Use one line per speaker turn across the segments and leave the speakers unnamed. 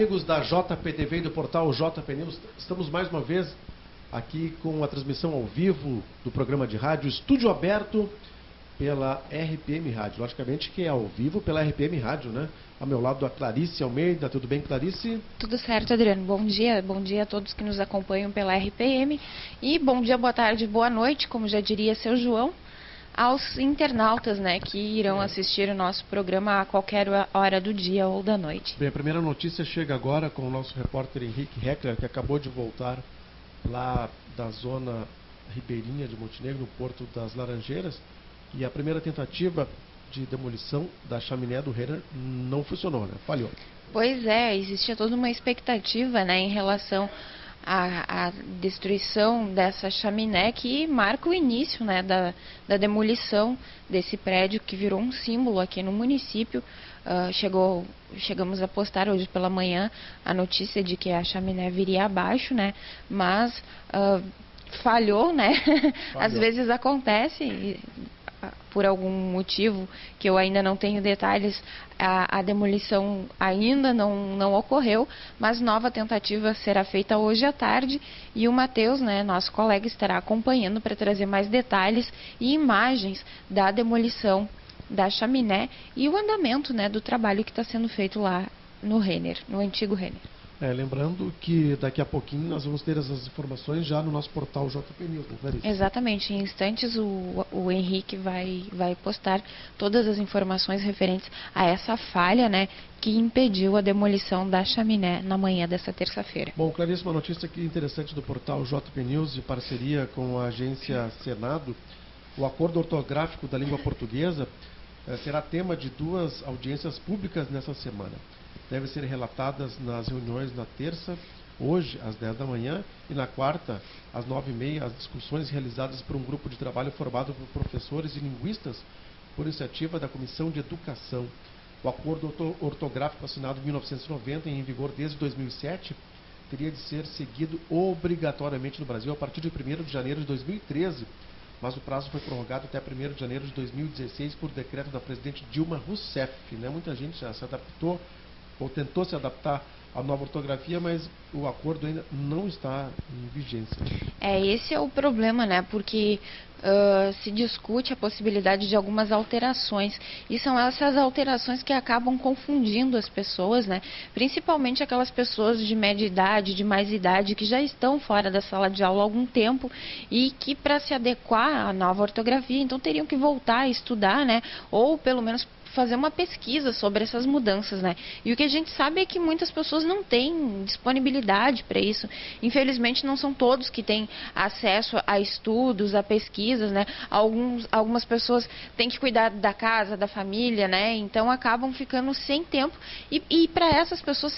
amigos da JPTV e do portal JP News, estamos mais uma vez aqui com a transmissão ao vivo do programa de rádio Estúdio Aberto pela RPM Rádio. Logicamente que é ao vivo pela RPM Rádio, né? Ao meu lado a Clarice Almeida. Tudo bem, Clarice?
Tudo certo, Adriano. Bom dia a todos que nos acompanham pela RPM. E bom dia, boa tarde, boa noite, como já diria seu João, aos internautas, né, que irão assistir o nosso programa a qualquer hora do dia ou da noite.
Bem, a primeira notícia chega agora com o nosso repórter Henrique Heckler, que acabou de voltar lá da zona ribeirinha de Montenegro, no Porto das Laranjeiras, e a primeira tentativa de demolição da chaminé do Renner não funcionou, né? Falhou.
Pois é, existia toda uma expectativa, né, em relação à destruição dessa chaminé, que marca o início, né, da demolição desse prédio que virou um símbolo aqui no município. Chegamos a postar hoje pela manhã a notícia de que a chaminé viria abaixo, né, mas falhou, né? Falhou. Às vezes acontece, por algum motivo que eu ainda não tenho detalhes, a demolição ainda não ocorreu, mas nova tentativa será feita hoje à tarde e o Matheus, né, nosso colega, estará acompanhando para trazer mais detalhes e imagens da demolição da chaminé e o andamento, né, do trabalho que está sendo feito lá no Renner, no antigo Renner.
Lembrando que daqui a pouquinho nós vamos ter essas informações já no nosso portal JP News, né, Clarice?
Exatamente, em instantes o Henrique vai postar todas as informações referentes a essa falha, né, que impediu a demolição da chaminé na manhã dessa terça-feira.
Bom, Clarice, uma notícia aqui interessante do portal JP News, de parceria com a agência Senado. O acordo ortográfico da língua portuguesa será tema de 2 audiências públicas nessa semana. Devem ser relatadas nas reuniões na terça, hoje, às 10 da manhã, e na quarta, às 9h30, as discussões realizadas por um grupo de trabalho formado por professores e linguistas por iniciativa da Comissão de Educação. O acordo ortográfico assinado em 1990 e em vigor desde 2007 teria de ser seguido obrigatoriamente no Brasil a partir de 1º de janeiro de 2013, mas o prazo foi prorrogado até 1º de janeiro de 2016 por decreto da presidente Dilma Rousseff, né? Muita gente já se adaptou ou tentou se adaptar à nova ortografia, mas o acordo ainda não está em vigência.
Esse é o problema, né? Porque se discute a possibilidade de algumas alterações, e são essas alterações que acabam confundindo as pessoas, né? Principalmente aquelas pessoas de média idade, de mais idade, que já estão fora da sala de aula há algum tempo e que, para se adequar à nova ortografia, então teriam que voltar a estudar, né? Ou pelo menos fazer uma pesquisa sobre essas mudanças, né? E o que a gente sabe é que muitas pessoas não têm disponibilidade para isso. Infelizmente, não são todos que têm acesso a estudos, a pesquisas, né? Algumas pessoas têm que cuidar da casa, da família, né? Então acabam ficando sem tempo e para essas pessoas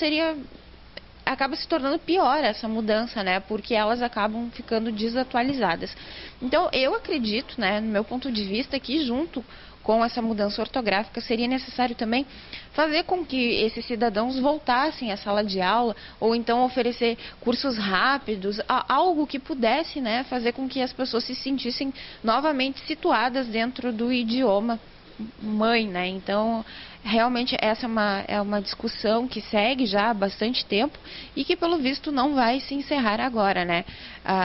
acaba se tornando pior essa mudança, né? Porque elas acabam ficando desatualizadas. Então, eu acredito, né, no meu ponto de vista, que junto com essa mudança ortográfica seria necessário também fazer com que esses cidadãos voltassem à sala de aula, ou então oferecer cursos rápidos, algo que pudesse, né, fazer com que as pessoas se sentissem novamente situadas dentro do idioma mãe, né? Então, realmente essa é uma discussão que segue já há bastante tempo e que, pelo visto, não vai se encerrar agora, né?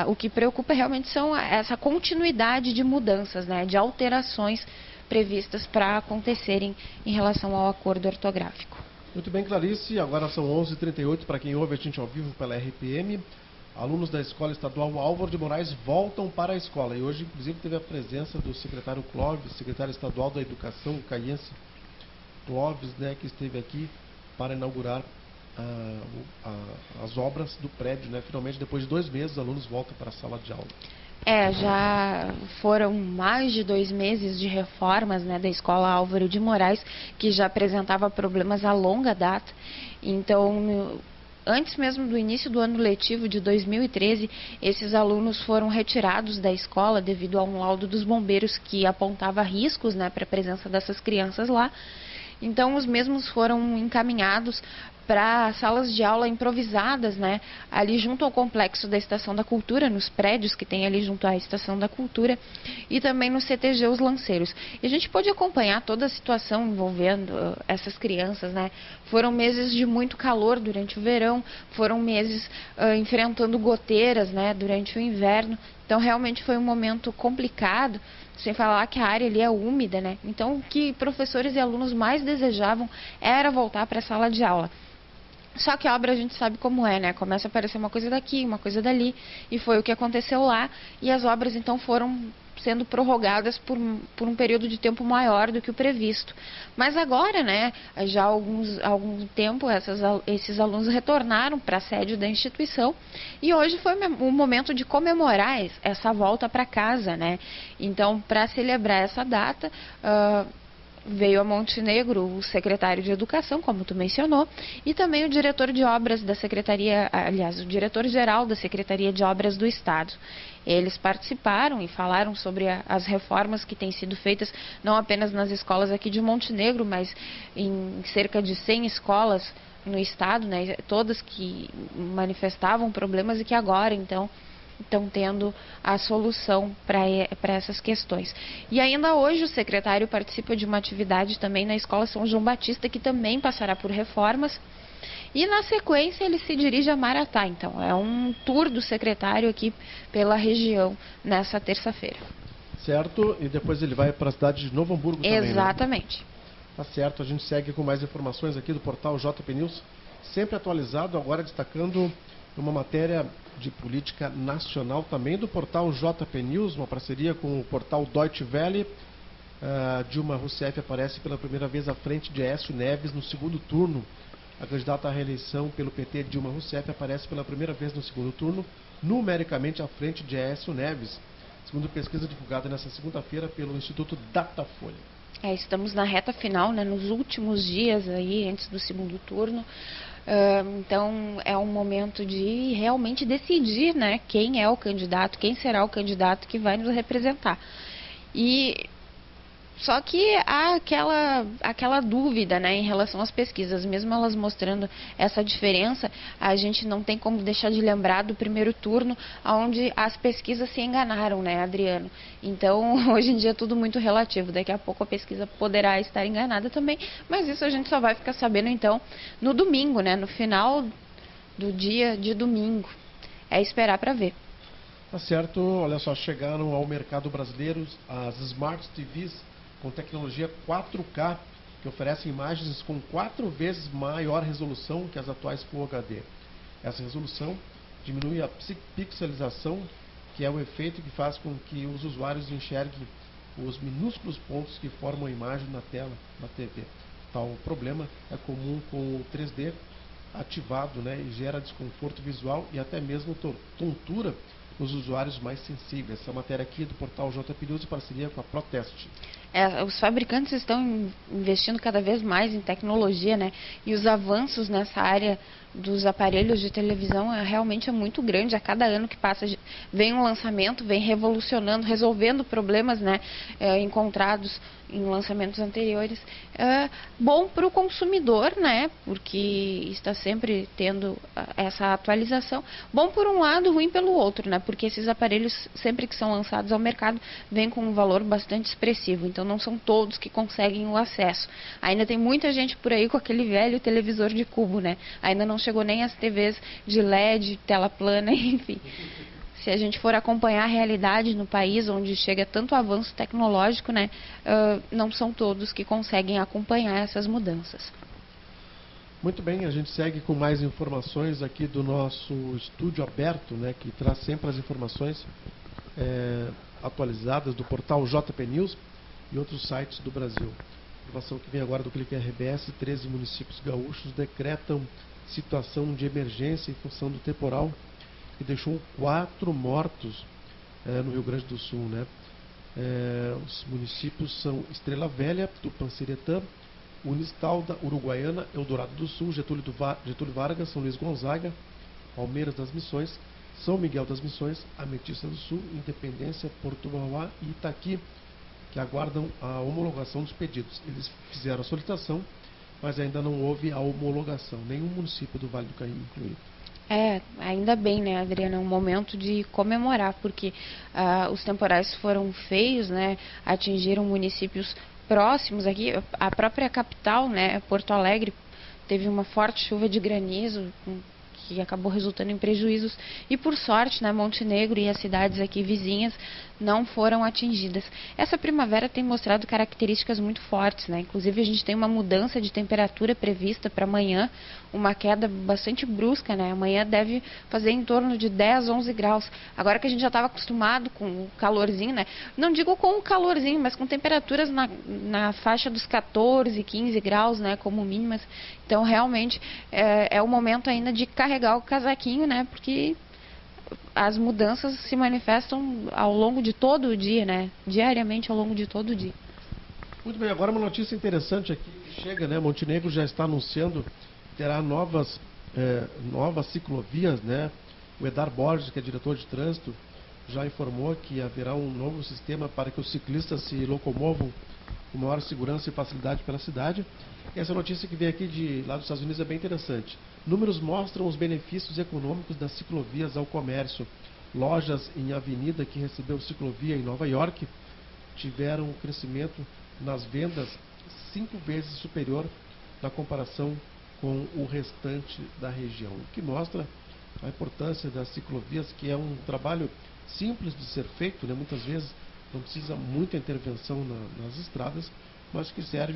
O que preocupa realmente são essa continuidade de mudanças, né? De alterações previstas para acontecerem em relação ao acordo ortográfico.
Muito bem, Clarice, agora são 11h38, para quem ouve a gente ao vivo pela RPM. Alunos da Escola Estadual Álvaro de Moraes voltam para a escola. E hoje, inclusive, teve a presença do secretário Clóvis, secretário estadual da Educação, caiense Clóvis, né, que esteve aqui para inaugurar as obras do prédio, né? Finalmente, depois de 2 meses, os alunos voltam para a sala de aula.
Já foram mais de 2 meses de reformas, né, da Escola Álvaro de Moraes, que já apresentava problemas a longa data. Então, antes mesmo do início do ano letivo de 2013, esses alunos foram retirados da escola devido a um laudo dos bombeiros que apontava riscos, né, para a presença dessas crianças lá. Então, os mesmos foram encaminhados para salas de aula improvisadas, né, ali junto ao complexo da Estação da Cultura, nos prédios que tem ali junto à Estação da Cultura, e também no CTG Os Lanceiros. E a gente pôde acompanhar toda a situação envolvendo essas crianças, né. Foram meses de muito calor durante o verão, foram meses enfrentando goteiras, né, durante o inverno. Então realmente foi um momento complicado, sem falar que a área ali é úmida, né? Então o que professores e alunos mais desejavam era voltar para a sala de aula. Só que a obra a gente sabe como é, né? Começa a aparecer uma coisa daqui, uma coisa dali, e foi o que aconteceu lá, e as obras então foram sendo prorrogadas por um período de tempo maior do que o previsto. Mas agora, né, já há algum tempo, esses alunos retornaram para a sede da instituição, e hoje foi o momento de comemorar essa volta para casa, né? Então, para celebrar essa data, veio a Montenegro o secretário de Educação, como tu mencionou, e também o diretor de obras da Secretaria, aliás, o diretor-geral da Secretaria de Obras do Estado. Eles participaram e falaram sobre as reformas que têm sido feitas, não apenas nas escolas aqui de Montenegro, mas em cerca de 100 escolas no estado, né, todas que manifestavam problemas e que agora, então, estão tendo a solução para essas questões. E ainda hoje o secretário participa de uma atividade também na Escola São João Batista, que também passará por reformas. E na sequência ele se dirige a Maratá. Então é um tour do secretário aqui pela região nessa terça-feira.
Certo, e depois ele vai para a cidade de Novo Hamburgo também, né?
Exatamente.
Tá certo, a gente segue com mais informações aqui do portal JP News, sempre atualizado, agora destacando uma matéria de política nacional também do portal JP News, uma parceria com o portal Deutsche Welle. Dilma Rousseff aparece pela primeira vez à frente de Aécio Neves no segundo turno. A candidata à reeleição pelo PT, Dilma Rousseff, aparece pela primeira vez no segundo turno, numericamente à frente de Aécio Neves, segundo pesquisa divulgada nesta segunda-feira pelo Instituto Datafolha.
Estamos na reta final, né, nos últimos dias aí, antes do segundo turno. Então é um momento de realmente decidir, né, quem é o candidato, quem será o candidato que vai nos representar. E só que há aquela dúvida, né, em relação às pesquisas, mesmo elas mostrando essa diferença, a gente não tem como deixar de lembrar do primeiro turno, onde as pesquisas se enganaram, né, Adriano? Então, hoje em dia é tudo muito relativo, daqui a pouco a pesquisa poderá estar enganada também, mas isso a gente só vai ficar sabendo, então, no domingo, né, no final do dia de domingo. É esperar para ver.
Tá certo, olha só, chegaram ao mercado brasileiro as Smart TVs com tecnologia 4K, que oferecem imagens com 4 vezes maior resolução que as atuais Full HD. Essa resolução diminui a pixelização, que é o efeito que faz com que os usuários enxerguem os minúsculos pontos que formam a imagem na tela da TV. Tal problema é comum com o 3D ativado, né, e gera desconforto visual e até mesmo tontura nos usuários mais sensíveis. Essa matéria aqui do portal JP News em parceria com a Protest.
Os fabricantes estão investindo cada vez mais em tecnologia, né? E os avanços nessa área dos aparelhos de televisão realmente é muito grande. A cada ano que passa vem um lançamento, vem revolucionando, resolvendo problemas, né, encontrados em lançamentos anteriores. Bom para o consumidor, né, porque está sempre tendo essa atualização. Bom por um lado, ruim pelo outro, né, porque esses aparelhos, sempre que são lançados ao mercado, vêm com um valor bastante expressivo. Então não são todos que conseguem o acesso. Ainda tem muita gente por aí com aquele velho televisor de cubo, né? Ainda não chegou nem as TVs de LED, tela plana, enfim. Se a gente for acompanhar a realidade no país, onde chega tanto avanço tecnológico, né, não são todos que conseguem acompanhar essas mudanças.
Muito bem, a gente segue com mais informações aqui do nosso estúdio aberto, né, que traz sempre as informações atualizadas do portal JP News e outros sites do Brasil. Informação que vem agora do Clique RBS: 13 municípios gaúchos decretam situação de emergência em função do temporal que deixou 4 mortos no Rio Grande do Sul, né? Os municípios são Estrela Velha, Tupanciretã, Unistalda, Uruguaiana, Eldorado do Sul, Getúlio Vargas, São Luís Gonzaga, Palmeiras das Missões, São Miguel das Missões, Ametista do Sul, Independência, Porto Mauá e Itaqui, que aguardam a homologação dos pedidos. Eles fizeram a solicitação mas ainda não houve a homologação, nenhum município do Vale do Caim incluído.
Ainda bem, né, Adriana, é um momento de comemorar, porque os temporais foram feios, né, atingiram municípios próximos aqui, a própria capital, né, Porto Alegre, teve uma forte chuva de granizo, que acabou resultando em prejuízos, e por sorte, né, Montenegro e as cidades aqui vizinhas não foram atingidas. Essa primavera tem mostrado características muito fortes, né? Inclusive a gente tem uma mudança de temperatura prevista para amanhã, uma queda bastante brusca, né? Amanhã deve fazer em torno de 10, 11 graus. Agora que a gente já estava acostumado com o calorzinho, né? Não digo com o calorzinho, mas com temperaturas na faixa dos 14, 15 graus, né? Como mínimas. Então realmente é o momento ainda de carregar o casaquinho, né? Porque as mudanças se manifestam ao longo de todo o dia, né? Diariamente ao longo de todo o dia.
Muito bem, agora uma notícia interessante aqui que chega, né? Montenegro já está anunciando que terá novas ciclovias, né? O Edar Borges, que é diretor de trânsito, já informou que haverá um novo sistema para que os ciclistas se locomovam com maior segurança e facilidade pela cidade. E essa notícia que vem aqui lá dos Estados Unidos é bem interessante. Números mostram os benefícios econômicos das ciclovias ao comércio. Lojas em avenida que recebeu ciclovia em Nova York tiveram um crescimento nas vendas 5 vezes superior na comparação com o restante da região, o que mostra a importância das ciclovias, que é um trabalho simples de ser feito, né? Muitas vezes não precisa muita intervenção nas estradas, mas que serve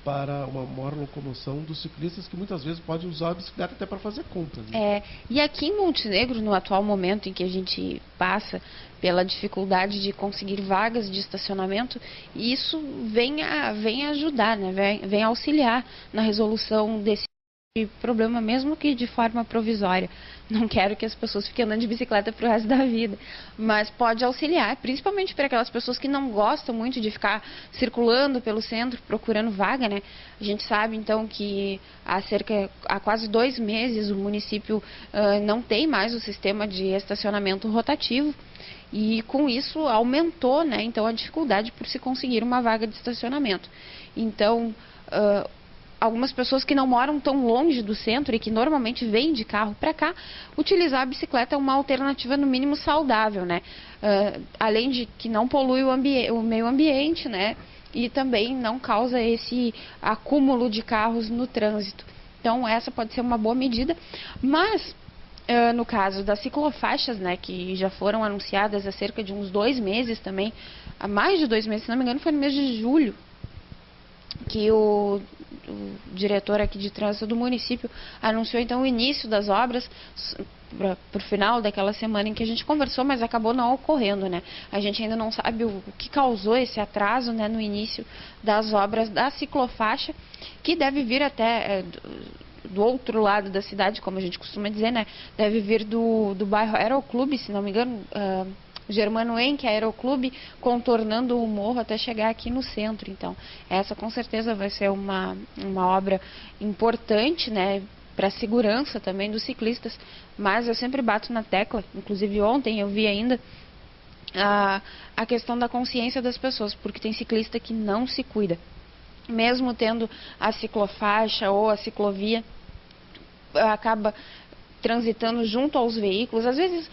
para uma maior locomoção dos ciclistas, que muitas vezes podem usar a bicicleta até para fazer compras, né?
E aqui em Montenegro, no atual momento em que a gente passa pela dificuldade de conseguir vagas de estacionamento, isso vem ajudar, né? Vem auxiliar na resolução desse problema, mesmo que de forma provisória. Não quero que as pessoas fiquem andando de bicicleta pro resto da vida, mas pode auxiliar, principalmente para aquelas pessoas que não gostam muito de ficar circulando pelo centro procurando vaga, né? A gente sabe então que há quase 2 meses o município não tem mais o sistema de estacionamento rotativo, e com isso aumentou, né, então a dificuldade por se conseguir uma vaga de estacionamento. Então algumas pessoas que não moram tão longe do centro e que normalmente vêm de carro para cá, utilizar a bicicleta é uma alternativa no mínimo saudável, né? Além de que não polui o meio ambiente, né? E também não causa esse acúmulo de carros no trânsito. Então essa pode ser uma boa medida, mas no caso das ciclofaixas, né, que já foram anunciadas há cerca de uns 2 meses também, há mais de 2 meses, se não me engano foi no mês de julho, que o diretor aqui de trânsito do município anunciou então o início das obras para o final daquela semana em que a gente conversou, mas acabou não ocorrendo, né? A gente ainda não sabe o que causou esse atraso, né, no início das obras da ciclofaixa, que deve vir até do outro lado da cidade, como a gente costuma dizer, né? Deve vir do bairro Aeroclube, se não me engano, Germano Henke, Aeroclube, contornando o morro até chegar aqui no centro. Então, essa com certeza vai ser uma obra importante, né, para a segurança também dos ciclistas, mas eu sempre bato na tecla, inclusive ontem eu vi ainda a questão da consciência das pessoas, porque tem ciclista que não se cuida. Mesmo tendo a ciclofaixa ou a ciclovia, acaba transitando junto aos veículos. Às vezes,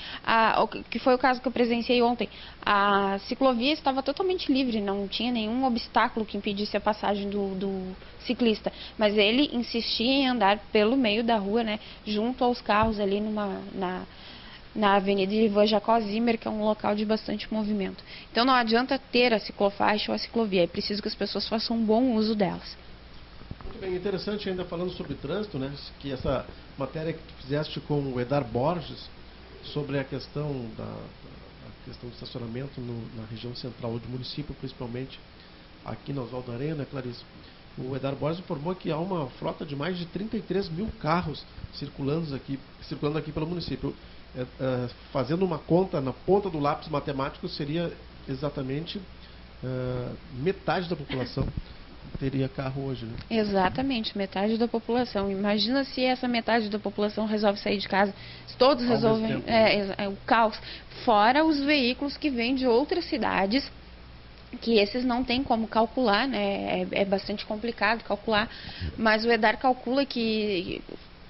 que foi o caso que eu presenciei ontem, a ciclovia estava totalmente livre, não tinha nenhum obstáculo que impedisse a passagem do ciclista, mas ele insistia em andar pelo meio da rua, né, junto aos carros ali na Avenida Ivan Jacó Zimmer, que é um local de bastante movimento. Então não adianta ter a ciclofaixa ou a ciclovia, é preciso que as pessoas façam um bom uso delas.
Muito bem, interessante ainda falando sobre trânsito, né, que essa matéria que tu fizeste com o Edar Borges sobre a questão questão do estacionamento na região central do município, principalmente aqui na Oswaldo Aranha, né, Clarice? O Edar Borges informou que há uma frota de mais de 33 mil carros circulando aqui pelo município. Fazendo uma conta na ponta do lápis matemático, seria exatamente metade da população teria carro hoje, né?
Exatamente, metade da população. Imagina se essa metade da população resolve sair de casa, se todos resolvem, o caos. Fora os veículos que vêm de outras cidades que esses não tem como calcular, né? É bastante complicado calcular, mas o EDAR calcula que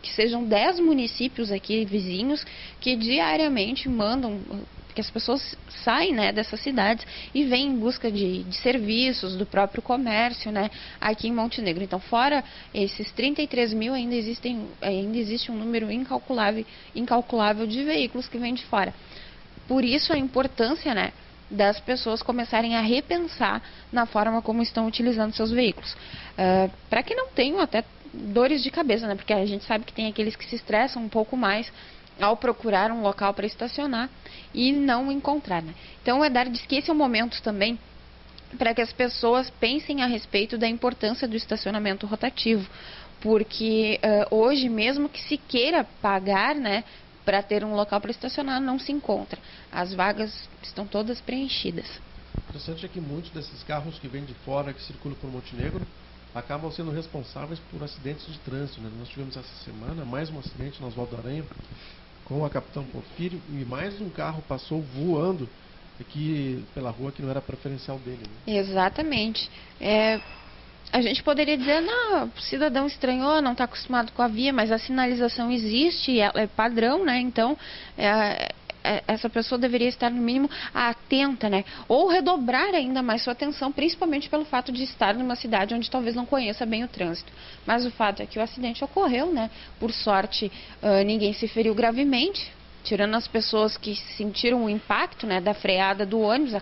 sejam 10 municípios aqui vizinhos que diariamente mandam, que as pessoas saem, né, dessas cidades e vêm em busca de serviços, do próprio comércio, né, aqui em Montenegro. Então, fora esses 33 mil, ainda existe um número incalculável de veículos que vêm de fora. Por isso a importância, né, das pessoas começarem a repensar na forma como estão utilizando seus veículos. Para que não tenham até dores de cabeça, né, porque a gente sabe que tem aqueles que se estressam um pouco mais ao procurar um local para estacionar e não encontrar, né? Então o EDAR diz que esse é o momento também para que as pessoas pensem a respeito da importância do estacionamento rotativo, porque hoje, mesmo que se queira pagar, né, para ter um local para estacionar, não se encontra. As vagas estão todas preenchidas.
Interessante é que muitos desses carros que vêm de fora, que circulam por Montenegro, acabam sendo responsáveis por acidentes de trânsito, né? Nós tivemos essa semana mais um acidente na Oswaldo Aranha com a Capitão Porfírio, e mais um carro passou voando aqui pela rua que não era preferencial dele, né?
Exatamente. A gente poderia dizer, não, o cidadão estranhou, não está acostumado com a via, mas a sinalização existe, ela é padrão, né? Então, essa pessoa deveria estar, no mínimo, atenta, né? Ou redobrar ainda mais sua atenção, principalmente pelo fato de estar numa cidade onde talvez não conheça bem o trânsito. Mas o fato é que o acidente ocorreu, né? Por sorte, ninguém se feriu gravemente, tirando as pessoas que sentiram o impacto, né, da freada do ônibus,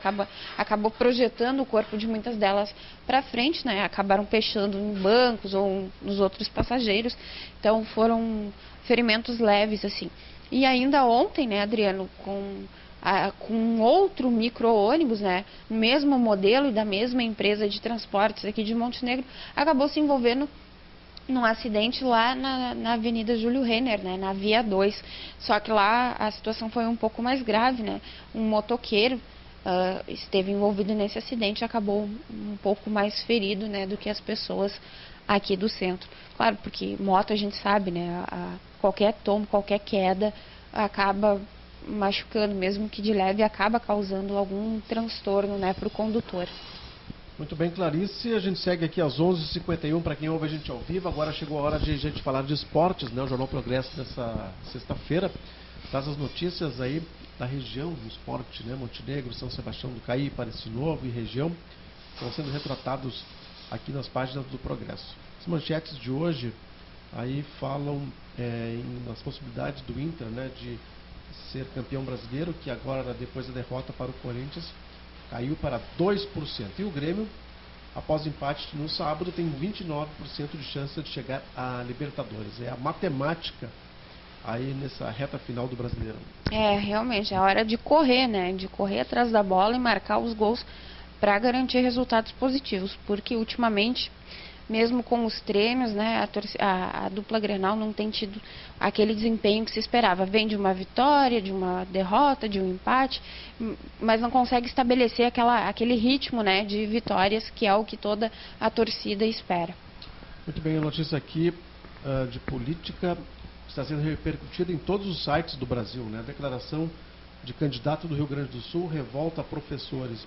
acabou projetando o corpo de muitas delas para frente, né? Acabaram fechando em bancos ou nos outros passageiros. Então foram ferimentos leves, assim. E ainda ontem, né, Adriano, com outro micro-ônibus, né, mesmo modelo e da mesma empresa de transportes aqui de Montenegro, acabou se envolvendo num acidente lá na Avenida Júlio Renner, né, na Via 2. Só que lá a situação foi um pouco mais grave, né? Um motoqueiro esteve envolvido nesse acidente e acabou um pouco mais ferido, né, do que as pessoas aqui do centro. Claro, porque moto a gente sabe, né, qualquer tombo, qualquer queda acaba machucando, mesmo que de leve, acaba causando algum transtorno, né, para o condutor.
Muito bem, Clarice, a gente segue aqui às 11h51 para quem ouve a gente ao vivo. Agora chegou a hora de a gente falar de esportes, né? O Jornal Progresso dessa sexta-feira traz as notícias aí da região do esporte, né? Montenegro, São Sebastião do Caí, Parecis Novo e região estão sendo retratados aqui nas páginas do Progresso. As manchetes de hoje aí falam nas possibilidades do Inter, né, de ser campeão brasileiro, que agora, depois da derrota para o Corinthians, caiu para 2%. E o Grêmio, após empate no sábado, tem 29% de chance de chegar à Libertadores. É a matemática aí nessa reta final do Brasileirão.
Realmente, é hora de correr, né? De correr atrás da bola e marcar os gols para garantir resultados positivos. Porque ultimamente, mesmo com os treinos, né, a dupla Grenal não tem tido aquele desempenho que se esperava. Vem de uma vitória, de uma derrota, de um empate, mas não consegue estabelecer aquele ritmo, né, de vitórias, que é o que toda a torcida espera.
Muito bem, a notícia aqui de política está sendo repercutida em todos os sites do Brasil, né? A declaração de candidato do Rio Grande do Sul revolta professores.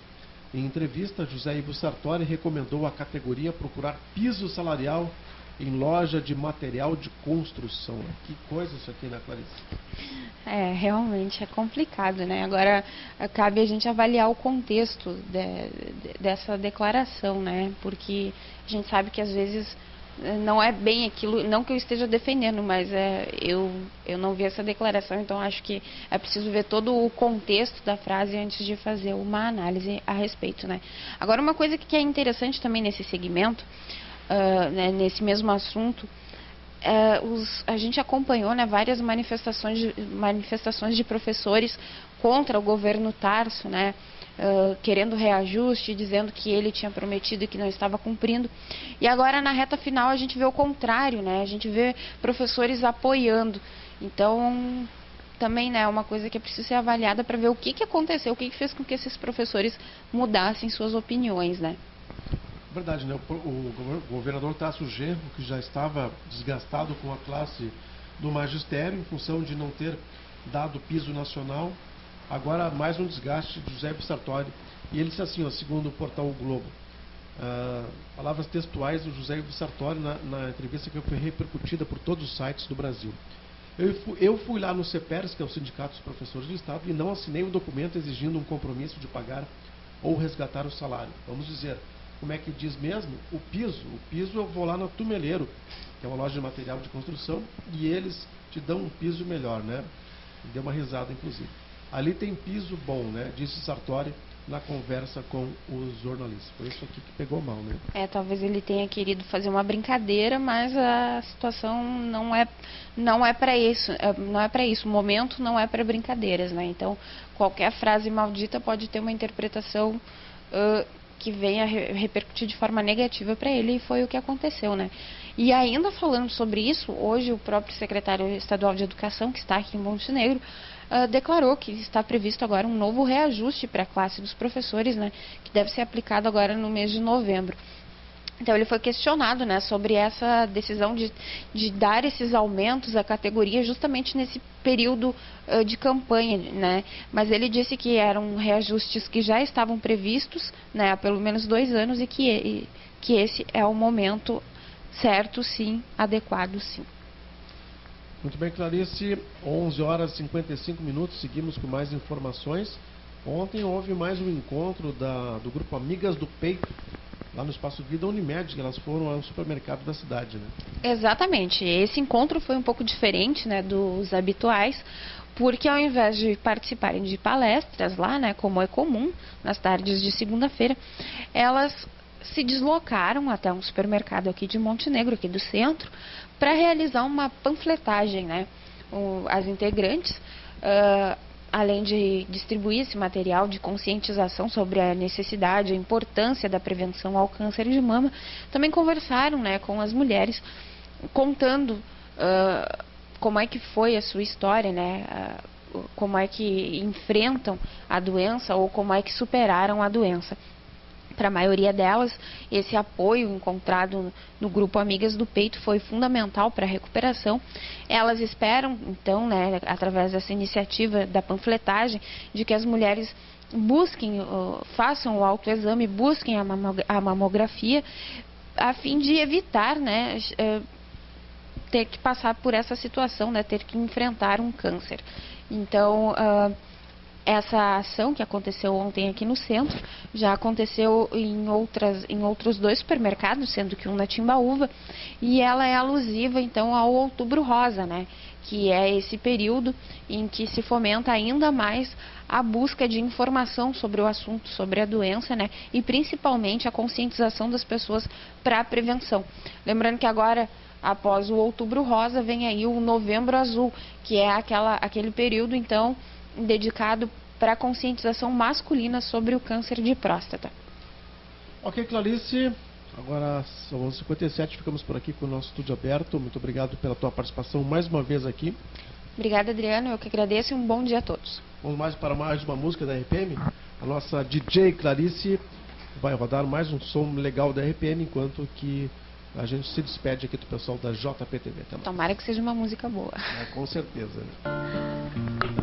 Em entrevista, José Ivo Sartori recomendou à categoria procurar piso salarial em loja de material de construção. Que coisa isso aqui, né, Clarice?
Realmente é complicado, né? Agora, cabe a gente avaliar o contexto dessa declaração, né? Porque a gente sabe que às vezes não é bem aquilo, não que eu esteja defendendo, mas eu não vi essa declaração, então acho que é preciso ver todo o contexto da frase antes de fazer uma análise a respeito, né? Agora, uma coisa que é interessante também nesse segmento, né, nesse mesmo assunto, a gente acompanhou, né, várias manifestações de professores contra o governo Tarso, né? Querendo reajuste, dizendo que ele tinha prometido e que não estava cumprindo. E agora, na reta final, a gente vê o contrário, né? A gente vê professores apoiando. Então, também, né, é uma coisa que é preciso ser avaliada para ver o que aconteceu, o que fez com que esses professores mudassem suas opiniões, né?
Verdade, né? O governador Tasso Genro, que já estava desgastado com a classe do magistério, em função de não ter dado piso nacional, agora mais um desgaste de José Sartori E ele disse assim, ó, segundo o portal O Globo, palavras textuais do José Ivo Sartori na entrevista que foi repercutida por todos os sites do Brasil. Eu fui lá no CEPERS, que é o Sindicato dos Professores do Estado, e não assinei um documento exigindo um compromisso de pagar ou resgatar o salário. Vamos dizer, como é que diz mesmo? O piso eu vou lá na Tumeleiro, que é uma loja de material de construção, e eles te dão um piso melhor, né? Deu uma risada, inclusive. Ali tem piso bom, né? Disse Sartori na conversa com os jornalistas. Foi isso aqui que pegou mal, né?
Talvez ele tenha querido fazer uma brincadeira, mas a situação não é para isso, não é para isso. O momento não é para brincadeiras, né? Então, qualquer frase maldita pode ter uma interpretação que venha repercutir de forma negativa para ele, e foi o que aconteceu, né? E ainda falando sobre isso, hoje o próprio secretário estadual de Educação, que está aqui em Montenegro, declarou que está previsto agora um novo reajuste para a classe dos professores, né, que deve ser aplicado agora no mês de novembro. Então ele foi questionado, né, sobre essa decisão de dar esses aumentos à categoria justamente nesse período de campanha, né? Mas ele disse que eram reajustes que já estavam previstos, né, há pelo menos 2 anos, e que esse é o momento certo, sim, adequado, sim.
Muito bem, Clarice, 11 horas e 55 minutos, seguimos com mais informações. Ontem houve mais um encontro do grupo Amigas do Peito, lá no Espaço Vida Unimed, que elas foram ao supermercado da cidade, né?
Exatamente, esse encontro foi um pouco diferente, né, dos habituais, porque ao invés de participarem de palestras lá, né, como é comum nas tardes de segunda-feira, elas se deslocaram até um supermercado aqui de Montenegro, aqui do centro, para realizar uma panfletagem, né? As integrantes, além de distribuir esse material de conscientização sobre a necessidade, a importância da prevenção ao câncer de mama, também conversaram, né, com as mulheres, contando como é que foi a sua história, né? Como é que enfrentam a doença ou como é que superaram a doença. Para a maioria delas, esse apoio encontrado no grupo Amigas do Peito foi fundamental para a recuperação. Elas esperam, então, né, através dessa iniciativa da panfletagem, de que as mulheres busquem, façam o autoexame, busquem a mamografia, a fim de evitar, né, ter que passar por essa situação, né, ter que enfrentar um câncer. Então, essa ação que aconteceu ontem aqui no centro já aconteceu em outros 2 supermercados, sendo que um na Timbaúva, e ela é alusiva então ao Outubro Rosa, né? Que é esse período em que se fomenta ainda mais a busca de informação sobre o assunto, sobre a doença, né? E principalmente a conscientização das pessoas para a prevenção. Lembrando que agora, após o Outubro Rosa, vem aí o Novembro Azul, que é aquele período então dedicado para a conscientização masculina sobre o câncer de próstata.
Ok, Clarice, agora são 11h57, ficamos por aqui com o nosso estúdio aberto. Muito obrigado pela tua participação mais uma vez aqui.
Obrigada, Adriano, eu que agradeço e um bom dia a todos.
Vamos para mais uma música da RPM. A nossa DJ Clarice vai rodar mais um som legal da RPM, enquanto que a gente se despede aqui do pessoal da JPTV.
Tomara que seja uma música boa.
Com certeza, né?